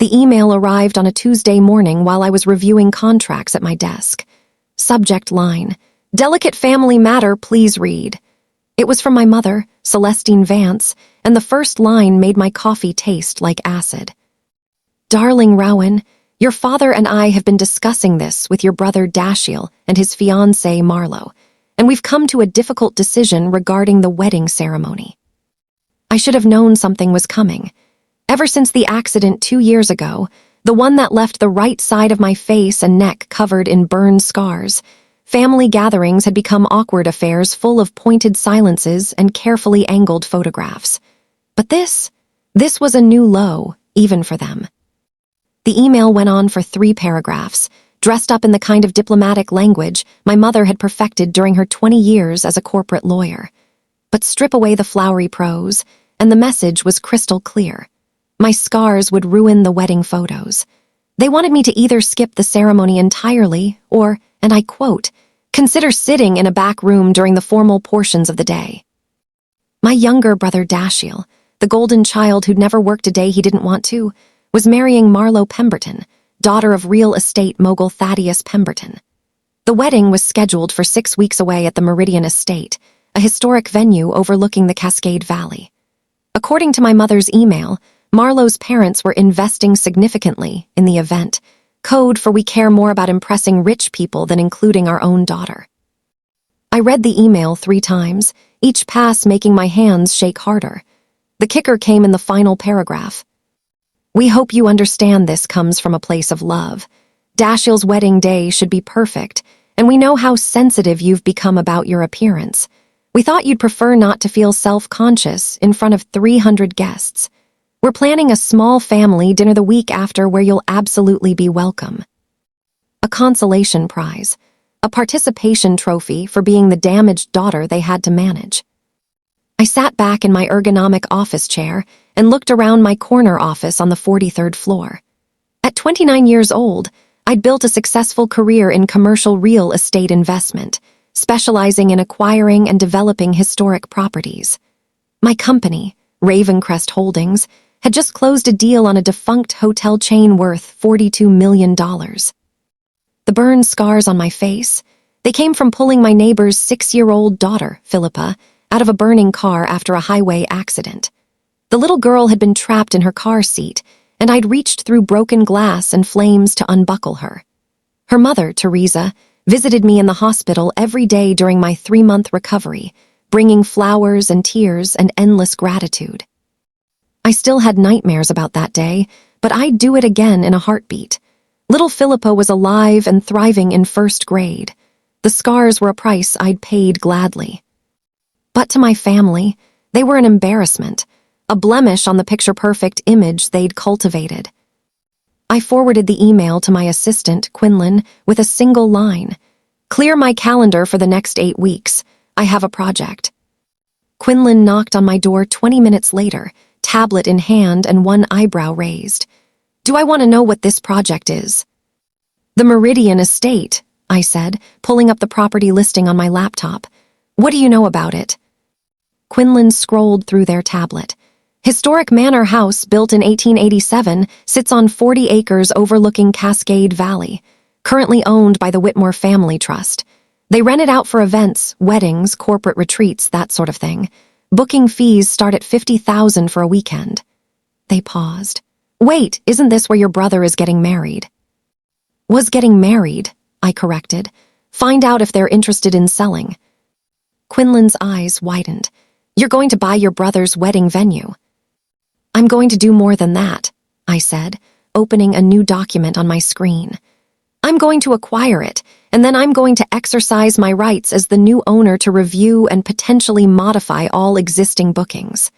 The email arrived on a Tuesday morning while I was reviewing contracts at my desk. Subject line, "Delicate family matter, please read." It was from my mother, Celestine Vance, and the first line made my coffee taste like acid. "Darling Rowan, your father and I have been discussing this with your brother Dashiell and his fiancée Marlo, and we've come to a difficult decision regarding the wedding ceremony. I should have known something was coming. Ever since the accident 2 years ago, the one that left the right side of my face and neck covered in burn scars, family gatherings had become awkward affairs full of pointed silences and carefully angled photographs. But this was a new low, even for them. The email went on for 3 paragraphs, dressed up in the kind of diplomatic language my mother had perfected during her 20 years as a corporate lawyer. But strip away the flowery prose, and the message was crystal clear. My scars would ruin the wedding photos. They wanted me to either skip the ceremony entirely or, and I quote, "consider sitting in a back room during the formal portions of the day." My younger brother Dashiell, the golden child who'd never worked a day he didn't want to, was marrying Marlo Pemberton, daughter of real estate mogul Thaddeus Pemberton. The wedding was scheduled for 6 weeks away at the Meridian Estate, a historic venue overlooking the Cascade Valley. According to my mother's email, Marlo's parents were investing significantly in the event, code for we care more about impressing rich people than including our own daughter. I read the email 3 times, each pass making my hands shake harder. The kicker came in the final paragraph. "We hope you understand this comes from a place of love. Dashiell's wedding day should be perfect, and we know how sensitive you've become about your appearance. We thought you'd prefer not to feel self-conscious in front of 300 guests. We're planning a small family dinner the week after where you'll absolutely be welcome." A consolation prize, a participation trophy for being the damaged daughter they had to manage. I sat back in my ergonomic office chair and looked around my corner office on the 43rd floor. At 29 years old, I'd built a successful career in commercial real estate investment, specializing in acquiring and developing historic properties. My company, Revengetancredi Holdings, had just closed a deal on a defunct hotel chain worth $42 million. The burn scars on my face, they came from pulling my neighbor's 6-year-old daughter, Philippa, out of a burning car after a highway accident. The little girl had been trapped in her car seat, and I'd reached through broken glass and flames to unbuckle her. Her mother, Teresa, visited me in the hospital every day during my 3-month recovery, bringing flowers and tears and endless gratitude. I still had nightmares about that day, but I'd do it again in a heartbeat. Little Philippa was alive and thriving in 1st grade. The scars were a price I'd paid gladly. But to my family, they were an embarrassment, a blemish on the picture-perfect image they'd cultivated. I forwarded the email to my assistant, Quinlan, with a single line. "Clear my calendar for the next 8 weeks. I have a project." Quinlan knocked on my door 20 minutes later, tablet in hand and one eyebrow raised. "Do I want to know what this project is?" "The Meridian Estate," I said, pulling up the property listing on my laptop. "What do you know about it?" Quinlan scrolled through their tablet. "Historic manor house built in 1887 sits on 40 acres overlooking Cascade Valley, currently owned by the Whitmore Family Trust. They rent it out for events, weddings, corporate retreats, that sort of thing. Booking fees start at $50,000 for a weekend." They paused. "Wait, isn't this where your brother is getting married?" "Was getting married," I corrected. "Find out if they're interested in selling." Quinlan's eyes widened. "You're going to buy your brother's wedding venue." "I'm going to do more than that," I said, opening a new document on my screen. "I'm going to acquire it, and then I'm going to exercise my rights as the new owner to review and potentially modify all existing bookings."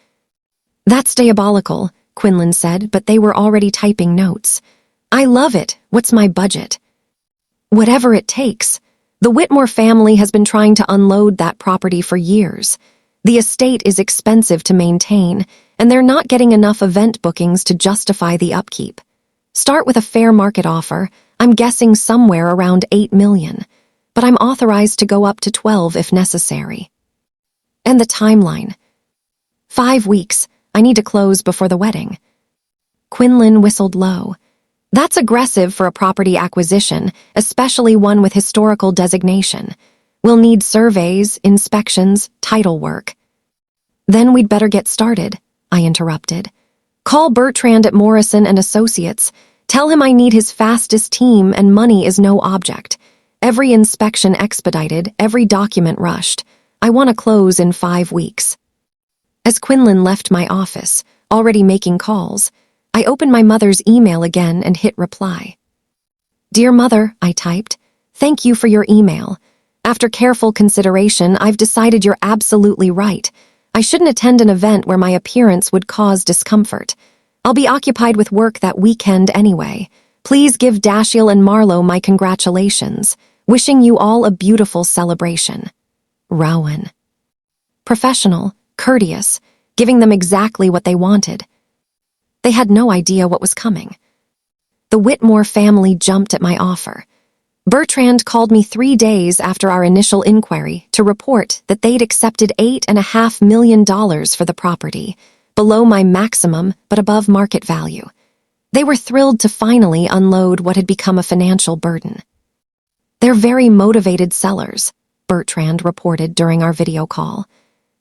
"That's diabolical," Quinlan said, but they were already typing notes. "I love it. What's my budget?" "Whatever it takes. The Whitmore family has been trying to unload that property for years. The estate is expensive to maintain, and they're not getting enough event bookings to justify the upkeep. Start with a fair market offer. I'm guessing somewhere around $8 million, but I'm authorized to go up to 12 if necessary." "And the timeline?" 5 weeks. I need to close before the wedding." Quinlan whistled low. That's aggressive for a property acquisition, especially one with historical designation. We'll need surveys, inspections, title work. Then we'd better get started, I interrupted. Call Bertrand at Morrison and Associates. Tell him I need his fastest team and money is no object. Every inspection expedited, every document rushed. I want to close in 5 weeks. As Quinlan left my office, already making calls, I opened my mother's email again and hit reply. Dear Mother, I typed, thank you for your email. After careful consideration, I've decided you're absolutely right. I shouldn't attend an event where my appearance would cause discomfort. I'll be occupied with work that weekend anyway. Please give Dashiell and Marlowe my congratulations. Wishing you all a beautiful celebration. Rowan. Professional, courteous, giving them exactly what they wanted. They had no idea what was coming. The Whitmore family jumped at my offer. Bertrand called me 3 days after our initial inquiry to report that they'd accepted $8.5 million for the property, below my maximum but above market value. They were thrilled to finally unload what had become a financial burden. They're very motivated sellers, Bertrand reported during our video call.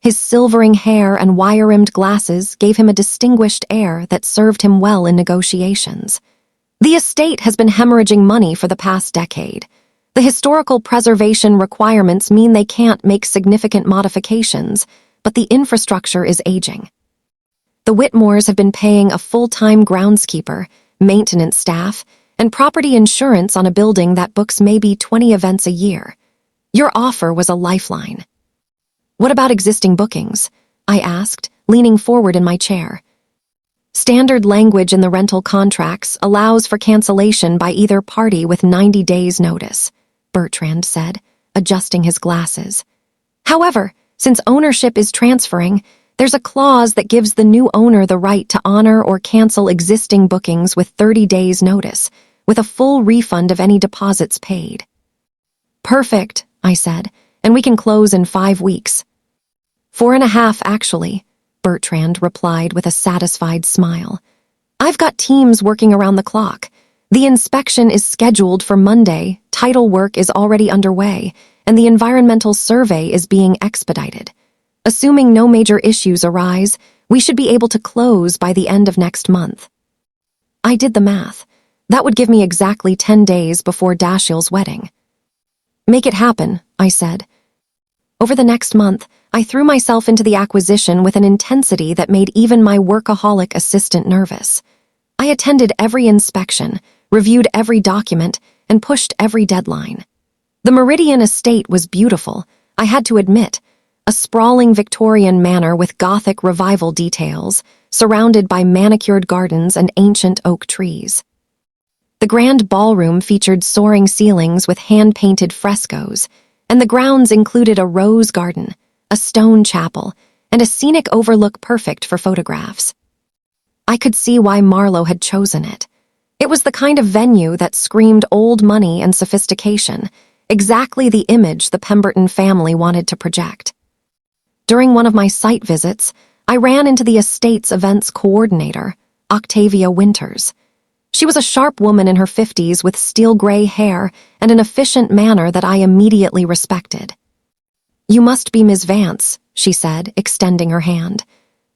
His silvering hair and wire-rimmed glasses gave him a distinguished air that served him well in negotiations. The estate has been hemorrhaging money for the past decade. The historical preservation requirements mean they can't make significant modifications, but the infrastructure is aging. The Whitmores have been paying a full-time groundskeeper, maintenance staff, and property insurance on a building that books maybe 20 events a year. Your offer was a lifeline. What about existing bookings? I asked, leaning forward in my chair. Standard language in the rental contracts allows for cancellation by either party with 90 days' notice, Bertrand said, adjusting his glasses. However, since ownership is transferring, there's a clause that gives the new owner the right to honor or cancel existing bookings with 30 days' notice, with a full refund of any deposits paid. Perfect, I said, and we can close in 5 weeks. 4.5, actually, Bertrand replied with a satisfied smile. I've got teams working around the clock. The inspection is scheduled for Monday, title work is already underway, and the environmental survey is being expedited. Assuming no major issues arise, we should be able to close by the end of next month. I did the math. That would give me exactly 10 days before Dashiell's wedding. Make it happen, I said. Over the next month, I threw myself into the acquisition with an intensity that made even my workaholic assistant nervous. I attended every inspection, reviewed every document, and pushed every deadline. The Meridian Estate was beautiful, I had to admit, a sprawling Victorian manor with Gothic revival details, surrounded by manicured gardens and ancient oak trees. The grand ballroom featured soaring ceilings with hand-painted frescoes, and the grounds included a rose garden, a stone chapel, and a scenic overlook perfect for photographs. I could see why Marlowe had chosen it. It was the kind of venue that screamed old money and sophistication, exactly the image the Pemberton family wanted to project. During one of my site visits, I ran into the estate's events coordinator, Octavia Winters. She was a sharp woman in her 50s with steel-gray hair and an efficient manner that I immediately respected. You must be Ms. Vance, she said, extending her hand.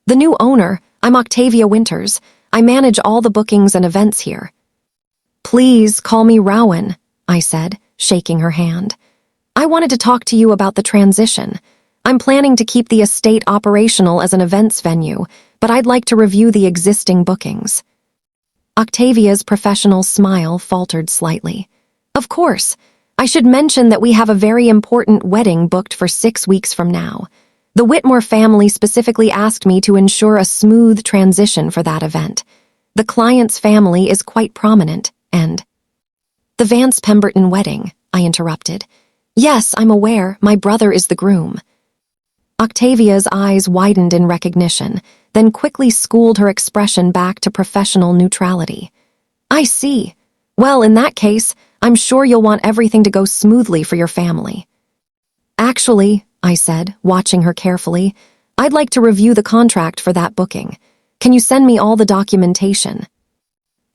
The new owner, I'm Octavia Winters. I manage all the bookings and events here. Please call me Rowan, I said, shaking her hand. I wanted to talk to you about the transition. I'm planning to keep the estate operational as an events venue, but I'd like to review the existing bookings. Octavia's professional smile faltered slightly. Of course. I should mention that we have a very important wedding booked for 6 weeks from now. The Whitmore family specifically asked me to ensure a smooth transition for that event. The client's family is quite prominent, and... The Vance Pemberton wedding, I interrupted. Yes, I'm aware, my brother is the groom. Octavia's eyes widened in recognition, then quickly schooled her expression back to professional neutrality. I see. Well, in that case, I'm sure you'll want everything to go smoothly for your family. Actually, I said, watching her carefully, I'd like to review the contract for that booking. Can you send me all the documentation?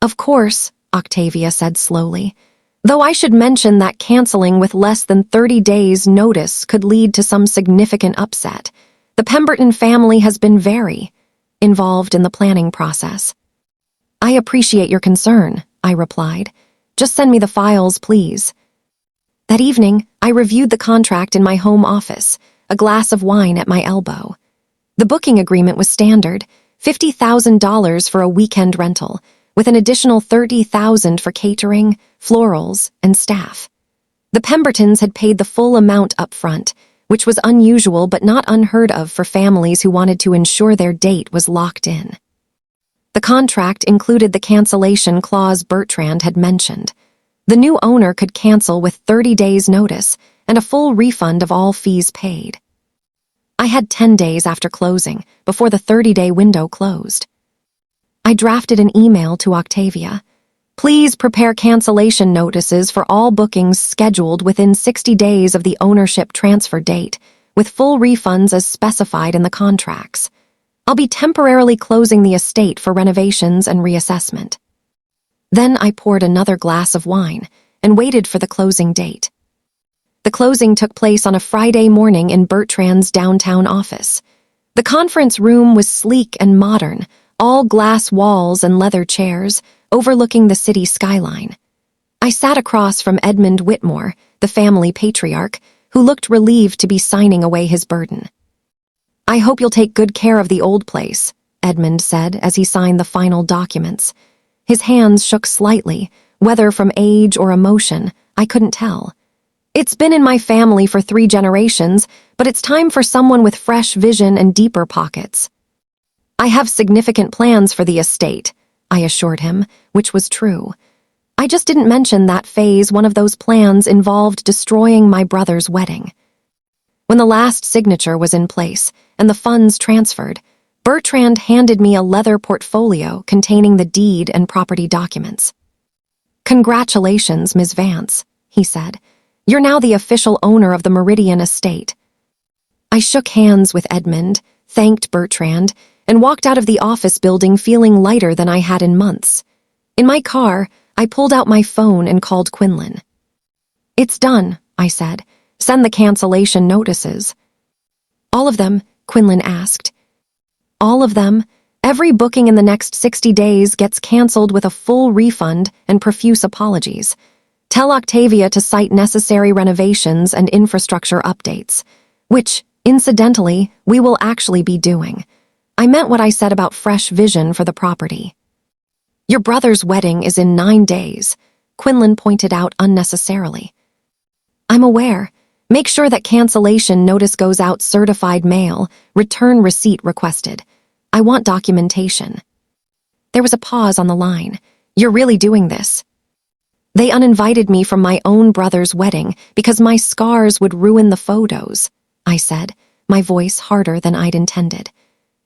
Of course, Octavia said slowly, though I should mention that canceling with less than 30 days' notice could lead to some significant upset. The Pemberton family has been very involved in the planning process. I appreciate your concern, I replied. Just send me the files, please. That evening, I reviewed the contract in my home office, a glass of wine at my elbow. The booking agreement was standard, $50,000 for a weekend rental, with an additional $30,000 for catering, florals, and staff. The Pembertons had paid the full amount up front, which was unusual but not unheard of for families who wanted to ensure their date was locked in. The contract included the cancellation clause Bertrand had mentioned. The new owner could cancel with 30 days' notice and a full refund of all fees paid. I had 10 days after closing, before the 30-day window closed. I drafted an email to Octavia. Please prepare cancellation notices for all bookings scheduled within 60 days of the ownership transfer date, with full refunds as specified in the contracts. I'll be temporarily closing the estate for renovations and reassessment. Then I poured another glass of wine and waited for the closing date. The closing took place on a Friday morning in Bertrand's downtown office. The conference room was sleek and modern, all glass walls and leather chairs, overlooking the city skyline. I sat across from Edmund Whitmore, the family patriarch, who looked relieved to be signing away his burden. I hope you'll take good care of the old place, Edmund said as he signed the final documents. His hands shook slightly, whether from age or emotion, I couldn't tell. It's been in my family for 3 generations, but it's time for someone with fresh vision and deeper pockets. I have significant plans for the estate, I assured him, which was true. I just didn't mention that phase one of those plans involved destroying my brother's wedding. When the last signature was in place and the funds transferred, Bertrand handed me a leather portfolio containing the deed and property documents. Congratulations, Ms. Vance, he said. You're now the official owner of the Meridian Estate. I shook hands with Edmund, thanked Bertrand, and walked out of the office building feeling lighter than I had in months. In my car, I pulled out my phone and called Quinlan. It's done, I said. Send the cancellation notices. All of them, Quinlan asked. All of them. Every booking in the next 60 days gets canceled with a full refund and profuse apologies. Tell Octavia to cite necessary renovations and infrastructure updates, which, incidentally, we will actually be doing. I meant what I said about fresh vision for the property. Your brother's wedding is in 9 days, Quinlan pointed out unnecessarily. I'm aware. Make sure that cancellation notice goes out certified mail, return receipt requested. I want documentation. There was a pause on the line. You're really doing this? They uninvited me from my own brother's wedding because my scars would ruin the photos, I said, my voice harder than I'd intended.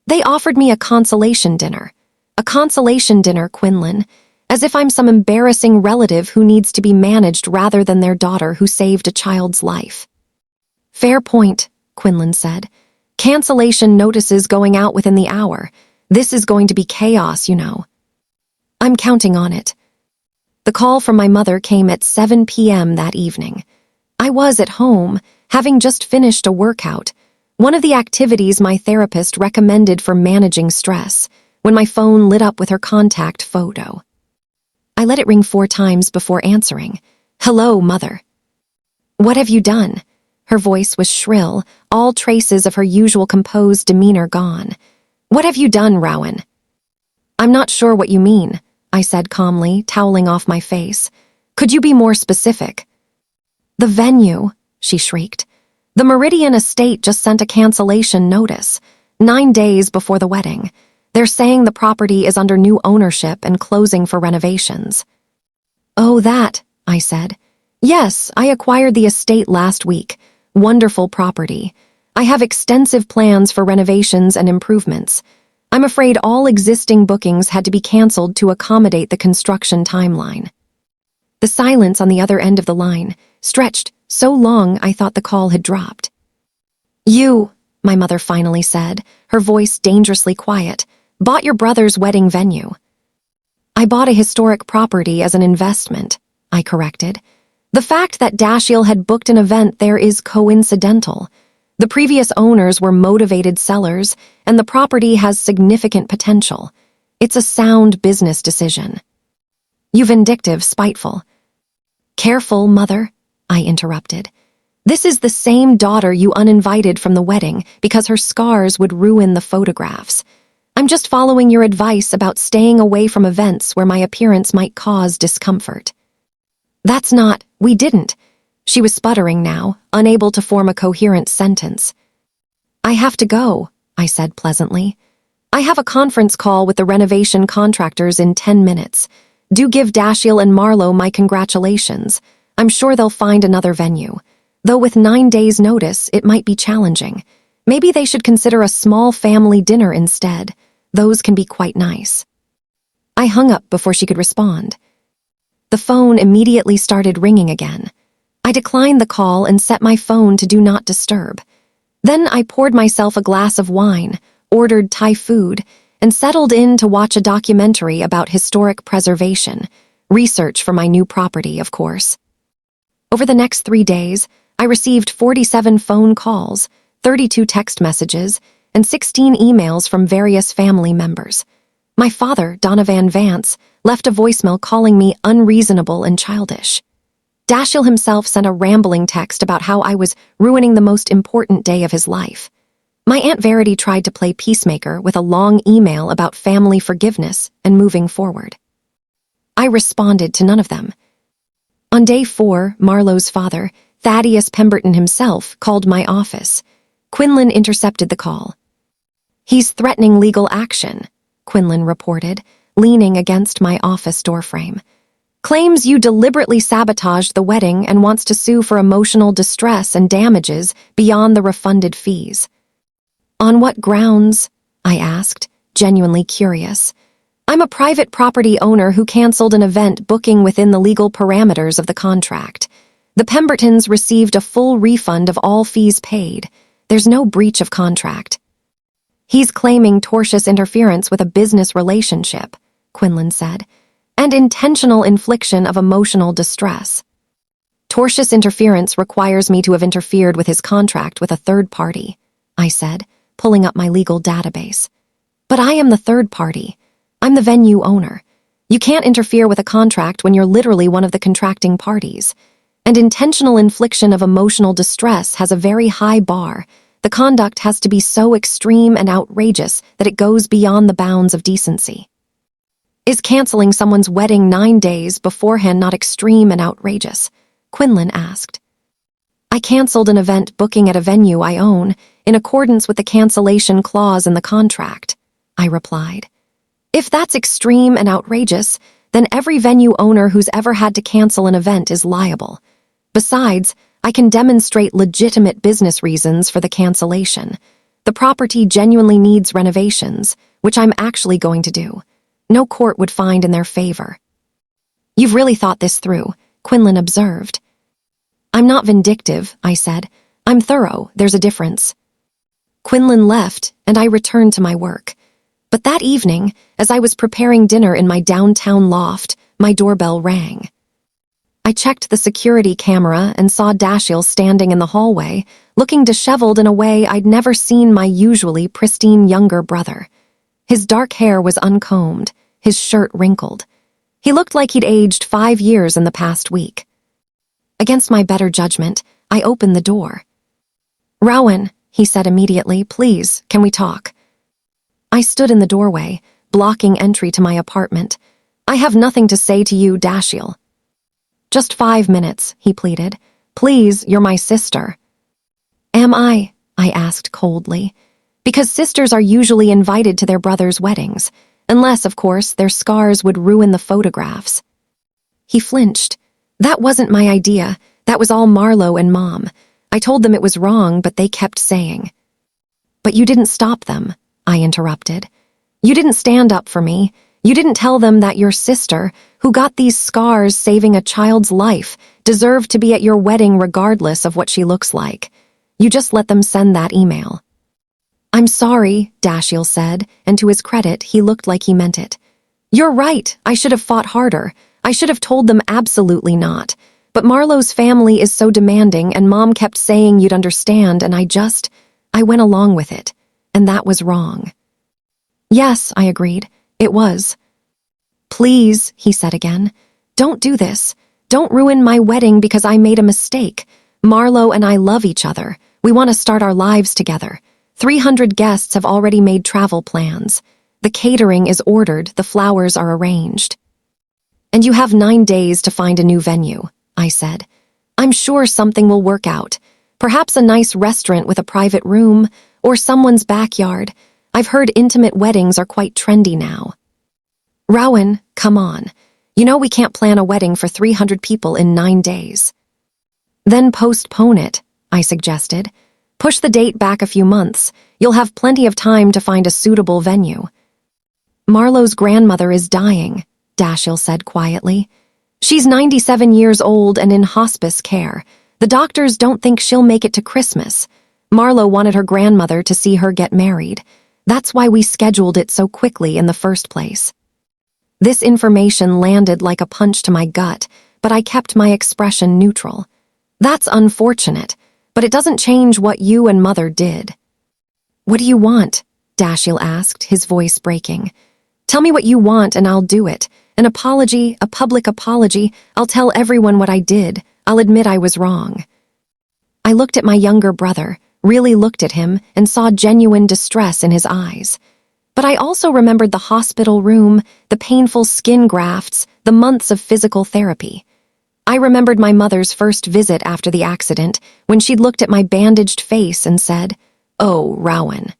They offered me a consolation dinner. A consolation dinner, Quinlan, as if I'm some embarrassing relative who needs to be managed rather than their daughter who saved a child's life. Fair point, Quinlan said. Cancellation notices going out within the hour. This is going to be chaos, you know. I'm counting on it. The call from my mother came at 7 p.m. that evening. I was at home, having just finished a workout, one of the activities my therapist recommended for managing stress, when my phone lit up with her contact photo. I let it ring 4 times before answering. Hello, Mother. What have you done? Her voice was shrill, all traces of her usual composed demeanor gone. What have you done, Rowan? I'm not sure what you mean, I said calmly, toweling off my face. Could you be more specific? The venue, she shrieked. The Meridian Estate just sent a cancellation notice, 9 days before the wedding. They're saying the property is under new ownership and closing for renovations. Oh, that, I said. Yes, I acquired the estate last week. Wonderful property. I have extensive plans for renovations and improvements. I'm afraid all existing bookings had to be canceled to accommodate the construction timeline. The silence on the other end of the line stretched so long I thought the call had dropped. You, my mother finally said, her voice dangerously quiet, bought your brother's wedding venue. I bought a historic property as an investment, I corrected. The fact that Dashiell had booked an event there is coincidental. The previous owners were motivated sellers, and the property has significant potential. It's a sound business decision. You vindictive, spiteful. Careful, mother, I interrupted. This is the same daughter you uninvited from the wedding because her scars would ruin the photographs. I'm just following your advice about staying away from events where my appearance might cause discomfort. We didn't. She was sputtering now, unable to form a coherent sentence. I have to go, I said pleasantly. I have a conference call with the renovation contractors in 10 minutes. Do give Dashiell and Marlo my congratulations. I'm sure they'll find another venue. Though with 9 days' notice, it might be challenging. Maybe they should consider a small family dinner instead. Those can be quite nice. I hung up before she could respond. The phone immediately started ringing again. I declined the call and set my phone to do not disturb. Then I poured myself a glass of wine, ordered Thai food, and settled in to watch a documentary about historic preservation, research for my new property, of course. Over the next 3 days, I received 47 phone calls, 32 text messages, and 16 emails from various family members. My father, Donovan Vance, left a voicemail calling me unreasonable and childish. Dashiell himself sent a rambling text about how I was ruining the most important day of his life. My Aunt Verity tried to play peacemaker with a long email about family forgiveness and moving forward. I responded to none of them. On day 4, Marlo's father, Thaddeus Pemberton himself, called my office. Quinlan intercepted the call. He's threatening legal action, Quinlan reported, leaning against my office doorframe. Claims you deliberately sabotaged the wedding and wants to sue for emotional distress and damages beyond the refunded fees. On what grounds? I asked, genuinely curious. I'm a private property owner who canceled an event booking within the legal parameters of the contract. The Pembertons received a full refund of all fees paid. There's no breach of contract. He's claiming tortious interference with a business relationship, Quinlan said, and intentional infliction of emotional distress. Tortious interference requires me to have interfered with his contract with a third party, I said, pulling up my legal database. But I am the third party. I'm the venue owner. You can't interfere with a contract when you're literally one of the contracting parties. And intentional infliction of emotional distress has a very high bar. The conduct has to be so extreme and outrageous that it goes beyond the bounds of decency. Is canceling someone's wedding 9 days beforehand not extreme and outrageous? Quinlan asked. I canceled an event booking at a venue I own in accordance with the cancellation clause in the contract, I replied. If that's extreme and outrageous, then every venue owner who's ever had to cancel an event is liable. Besides, I can demonstrate legitimate business reasons for the cancellation. The property genuinely needs renovations, which I'm actually going to do. No court would find in their favor. You've really thought this through, Quinlan observed. I'm not vindictive, I said. I'm thorough, there's a difference. Quinlan left, and I returned to my work. But that evening, as I was preparing dinner in my downtown loft, my doorbell rang. I checked the security camera and saw Dashiell standing in the hallway, looking disheveled in a way I'd never seen my usually pristine younger brother. His dark hair was uncombed, his shirt wrinkled. He looked like he'd aged 5 years in the past week. Against my better judgment, I opened the door. Rowan, he said immediately, please, can we talk? I stood in the doorway, blocking entry to my apartment. I have nothing to say to you, Dashiell. Just 5 minutes, he pleaded. Please, you're my sister. Am I asked coldly. Because sisters are usually invited to their brothers' weddings, unless, of course, their scars would ruin the photographs. He flinched. That wasn't my idea. That was all Marlo and Mom. I told them it was wrong, but they kept saying. But you didn't stop them, I interrupted. You didn't stand up for me. You didn't tell them that your sister, who got these scars saving a child's life, deserved to be at your wedding regardless of what she looks like. You just let them send that email. I'm sorry, Dashiell said, and to his credit, he looked like he meant it. You're right, I should have fought harder. I should have told them absolutely not. But Marlowe's family is so demanding and Mom kept saying you'd understand and I went along with it. And that was wrong. Yes, I agreed. It was. Please, he said again. Don't do this. Don't ruin my wedding because I made a mistake. Marlowe and I love each other. We want to start our lives together. 300 guests have already made travel plans. The catering is ordered, the flowers are arranged. And you have 9 days to find a new venue, I said. I'm sure something will work out. Perhaps a nice restaurant with a private room, or someone's backyard. I've heard intimate weddings are quite trendy now. Rowan, come on. You know we can't plan a wedding for 300 people in 9 days. Then postpone it, I suggested. Push the date back a few months. You'll have plenty of time to find a suitable venue. Marlowe's grandmother is dying, Dashiell said quietly. She's 97 years old and in hospice care. The doctors don't think she'll make it to Christmas. Marlowe wanted her grandmother to see her get married. That's why we scheduled it so quickly in the first place. This information landed like a punch to my gut, but I kept my expression neutral. That's unfortunate, but it doesn't change what you and Mother did. What do you want? Dashiell asked, his voice breaking. Tell me what you want and I'll do it. An apology, a public apology. I'll tell everyone what I did. I'll admit I was wrong. I looked at my younger brother, really looked at him, and saw genuine distress in his eyes. But I also remembered the hospital room, the painful skin grafts, the months of physical therapy. I remembered my mother's first visit after the accident, when she'd looked at my bandaged face and said, "Oh, Rowan.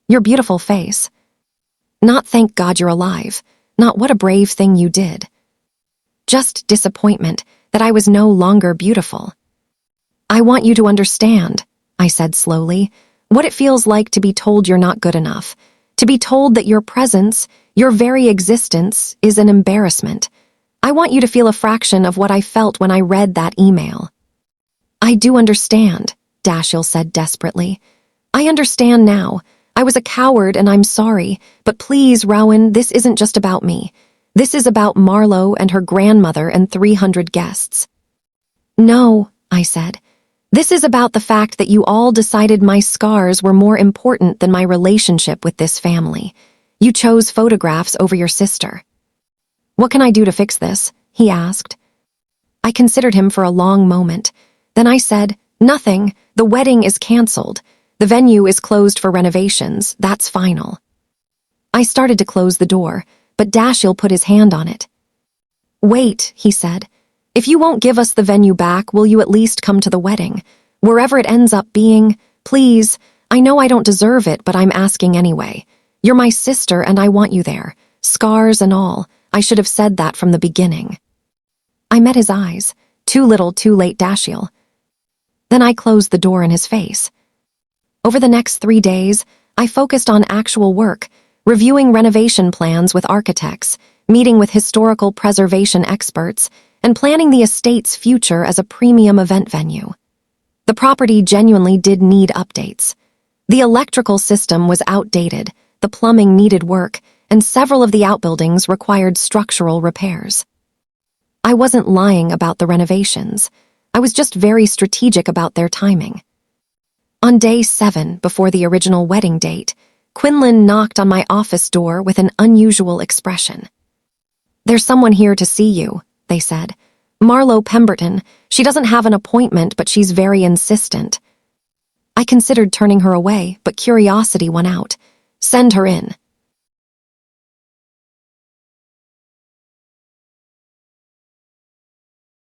Your beautiful face. Not thank God you're alive, not what a brave thing you did. Just disappointment that I was no longer beautiful. I want you to understand," I said slowly, "what it feels like to be told you're not good enough, to be told that your presence, your very existence, is an embarrassment. I want you to feel a fraction of what I felt when I read that email." "I do understand," Dashiell said desperately. "I understand now. I was a coward and I'm sorry, but please, Rowan, this isn't just about me. This is about Marlowe and her grandmother and 300 guests." "No," I said. "This is about the fact that you all decided my scars were more important than my relationship with this family. You chose photographs over your sister." "What can I do to fix this?" he asked. I considered him for a long moment. Then I said, "Nothing. The wedding is canceled. The venue is closed for renovations. That's final." I started to close the door, but Dashiell put his hand on it. "Wait," he said. "If you won't give us the venue back, will you at least come to the wedding? Wherever it ends up being, please. I know I don't deserve it, but I'm asking anyway. You're my sister and I want you there. Scars and all. I should have said that from the beginning." I met his eyes. Too little, too late, Dashiell. Then I closed the door in his face. Over the next 3 days, I focused on actual work, reviewing renovation plans with architects, meeting with historical preservation experts, and planning the estate's future as a premium event venue. The property genuinely did need updates. The electrical system was outdated, the plumbing needed work, and several of the outbuildings required structural repairs. I wasn't lying about the renovations. I was just very strategic about their timing. On day 7, before the original wedding date, Quinlan knocked on my office door with an unusual expression. "There's someone here to see you," they said. "Marlowe Pemberton. She doesn't have an appointment, but she's very insistent." I considered turning her away, but curiosity won out. "Send her in."